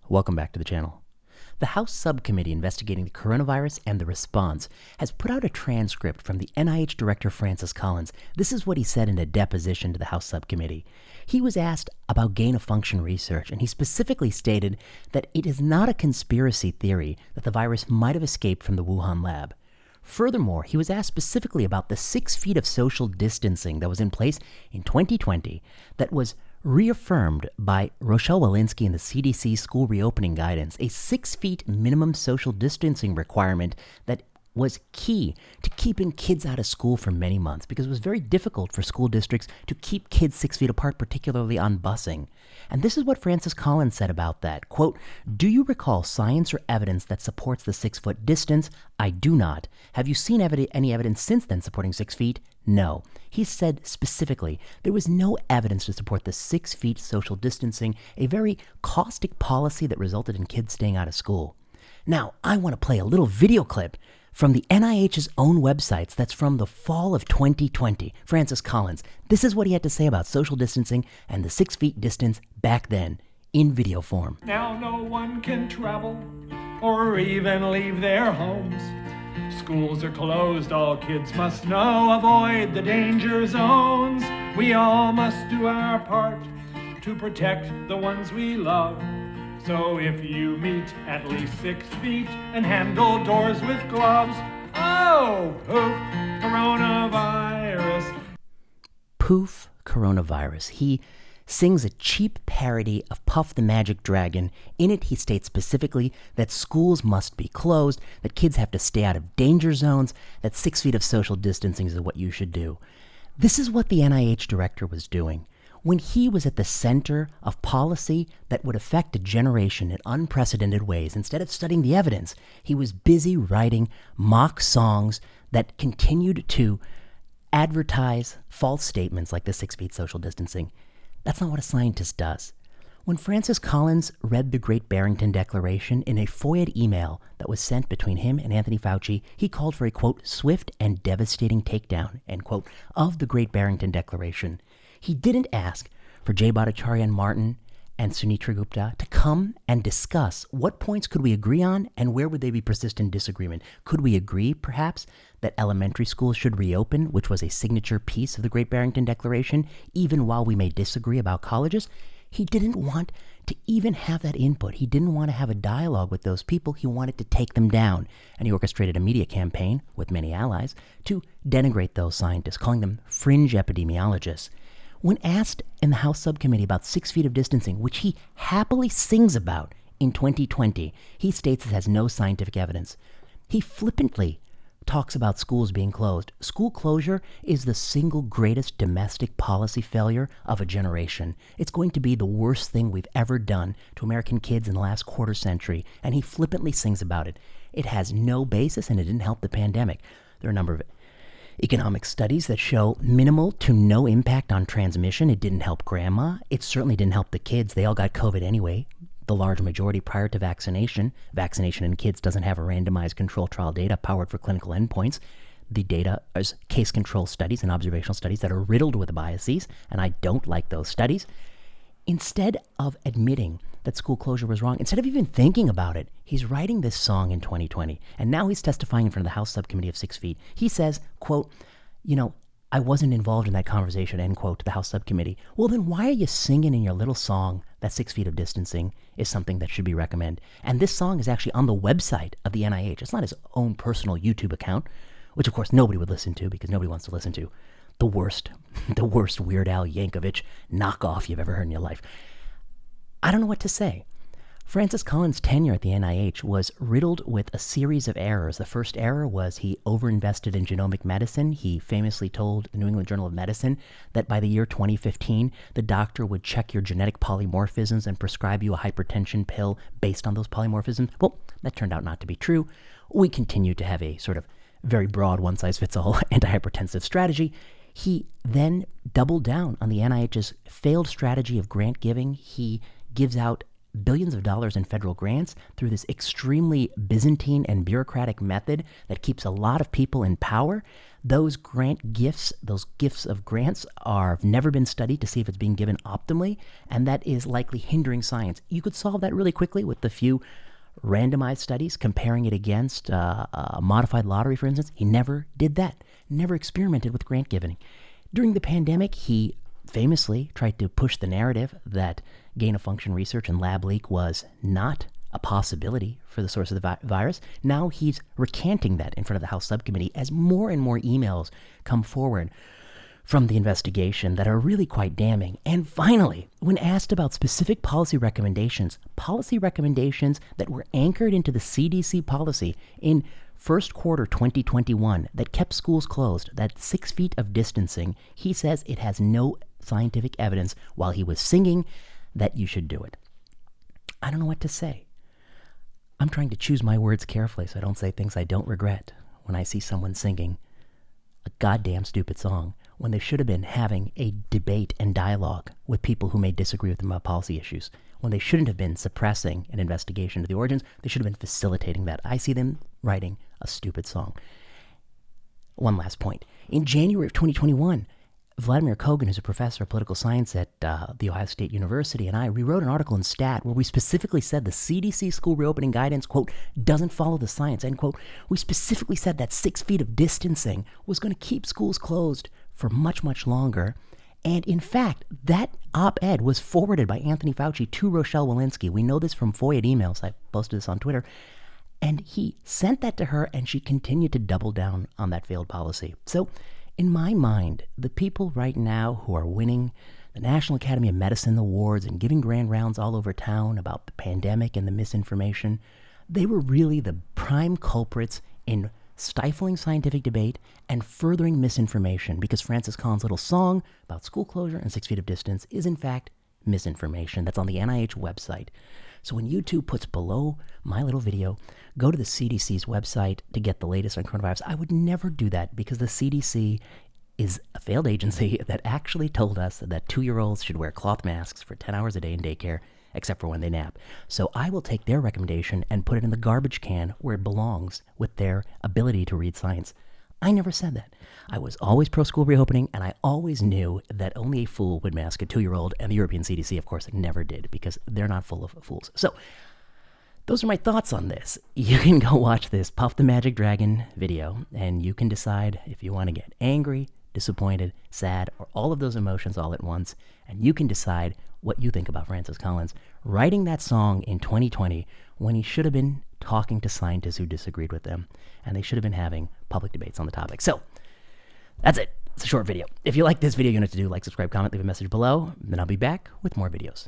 Welcome back to the channel. The House Subcommittee investigating the coronavirus and the response has put out a transcript from the NIH Director Francis Collins. This is what he said in a deposition to the House Subcommittee. He was asked about gain-of-function research, and he specifically stated that it is not a conspiracy theory that the virus might have escaped from the Wuhan lab. Furthermore, he was asked specifically about the 6 feet of social distancing that was in place in 2020 that was reaffirmed by Rochelle Walensky in the CDC school reopening guidance, a 6 feet minimum social distancing requirement that was key to keeping kids out of school for many months because it was very difficult for school districts to keep kids 6 feet apart, particularly on busing. And this is what Francis Collins said about that. Quote, "Do you recall science or evidence that supports the 6-foot distance? I do not. Have you seen any evidence since then supporting 6 feet? No." He said specifically there was no evidence to support the 6 feet social distancing, a very caustic policy that resulted in kids staying out of school. Now, I want to play a little video clip from the NIH's own websites that's from the fall of 2020. Francis Collins, this is what he had to say about social distancing and the 6 feet distance back then, in video form. Now no one can travel or even leave their homes. Schools are closed, all kids must know, avoid the danger zones. We all must do our part to protect the ones we love. So if you meet at least 6 feet and handle doors with gloves, oh, poof, coronavirus. Poof, coronavirus. He sings a cheap parody of Puff the Magic Dragon. In it, he states specifically that schools must be closed, that kids have to stay out of danger zones, that 6 feet of social distancing is what you should do. This is what the NIH director was doing. When he was at the center of policy that would affect a generation in unprecedented ways, instead of studying the evidence, he was busy writing mock songs that continued to advertise false statements like the 6 feet social distancing. That's not what a scientist does. When Francis Collins read the Great Barrington Declaration in a FOIA email that was sent between him and Anthony Fauci, he called for a, quote, swift and devastating takedown, end quote, of the Great Barrington Declaration. He didn't ask for Jay Bhattacharya and Martin and Sunitra Gupta to come and discuss what points could we agree on and where would they be persistent disagreement. Could we agree, perhaps, that elementary schools should reopen, which was a signature piece of the Great Barrington Declaration, even while we may disagree about colleges? He didn't want to even have that input. He didn't want to have a dialogue with those people. He wanted to take them down. And he orchestrated a media campaign, with many allies, to denigrate those scientists, calling them fringe epidemiologists. When asked in the House Subcommittee about 6 feet of distancing, which he happily sings about in 2020, he states it has no scientific evidence. He flippantly talks about schools being closed. School closure is the single greatest domestic policy failure of a generation. It's going to be the worst thing we've ever done to American kids in the last quarter century, and he flippantly sings about it. It has no basis, and it didn't help the pandemic. There are a number of economic studies that show minimal to no impact on transmission. It didn't help grandma. It certainly didn't help the kids. They all got COVID anyway, the large majority prior to vaccination. Vaccination in kids doesn't have a randomized control trial data powered for clinical endpoints. The data is case control studies and observational studies that are riddled with biases, and I don't like those studies. Instead of admitting that school closure was wrong, instead of even thinking about it, he's writing this song in 2020, and now he's testifying in front of the House Subcommittee of 6 feet. He says, quote, I wasn't involved in that conversation, end quote, to the House Subcommittee. Well, then why are you singing in your little song that 6 feet of distancing is something that should be recommended? And this song is actually on the website of the NIH. It's not his own personal YouTube account, which of course nobody would listen to because nobody wants to listen to the worst Weird Al Yankovic knockoff you've ever heard in your life. I don't know what to say. Francis Collins' tenure at the NIH was riddled with a series of errors. The first error was he overinvested in genomic medicine. He famously told the New England Journal of Medicine that by the year 2015, the doctor would check your genetic polymorphisms and prescribe you a hypertension pill based on those polymorphisms. Well, that turned out not to be true. We continue to have a sort of very broad one-size-fits-all antihypertensive strategy. He then doubled down on the NIH's failed strategy of grant giving. He gives out billions of dollars in federal grants through this extremely Byzantine and bureaucratic method that keeps a lot of people in power. Those gifts of grants have never been studied to see if it's being given optimally, and that is likely hindering science. You could solve that really quickly with the few randomized studies comparing it against a modified lottery, for instance. He never did that, never experimented with grant giving. During the pandemic, he famously tried to push the narrative that gain-of-function research and lab leak was not a possibility for the source of the virus. Now he's recanting that in front of the House subcommittee as more and more emails come forward from the investigation that are really quite damning. And finally, when asked about specific policy recommendations that were anchored into the CDC policy in first quarter 2021 that kept schools closed, that 6 feet of distancing, he says it has no scientific evidence while he was singing that you should do it. I don't know what to say. I'm trying to choose my words carefully so I don't say things I don't regret when I see someone singing a goddamn stupid song when they should have been having a debate and dialogue with people who may disagree with them about policy issues. When they shouldn't have been suppressing an investigation into the origins, they should have been facilitating that. I see them writing a stupid song. One last point. In January of 2021, Vladimir Kogan, who's a professor of political science at The Ohio State University, and I rewrote an article in Stat where we specifically said the CDC school reopening guidance, quote, doesn't follow the science, end quote. We specifically said that 6 feet of distancing was going to keep schools closed for much, much longer. And in fact, that op-ed was forwarded by Anthony Fauci to Rochelle Walensky. We know this from FOIA emails. I posted this on Twitter. And he sent that to her, and she continued to double down on that failed policy. So in my mind, the people right now who are winning the National Academy of Medicine awards and giving grand rounds all over town about the pandemic and the misinformation, they were really the prime culprits in stifling scientific debate and furthering misinformation, because Francis Collins' little song about school closure and 6 feet of distance is in fact misinformation. That's on the NIH website. So when YouTube puts below my little video, go to the CDC's website to get the latest on coronavirus, I would never do that because the CDC is a failed agency that actually told us that 2-year-olds should wear cloth masks for 10 hours a day in daycare, except for when they nap. So I will take their recommendation and put it in the garbage can where it belongs with their ability to read science. I never said that. I was always pro-school reopening, and I always knew that only a fool would mask a 2-year-old, and the European CDC, of course, never did, because they're not full of fools. So those are my thoughts on this. You can go watch this Puff the Magic Dragon video, and you can decide if you want to get angry, disappointed, sad, or all of those emotions all at once, and you can decide what you think about Francis Collins writing that song in 2020 when he should have been talking to scientists who disagreed with them, and they should have been having public debates on the topic. So that's it. It's a short video. If you like this video, you know what to do. Like, subscribe, comment, leave a message below, then I'll be back with more videos.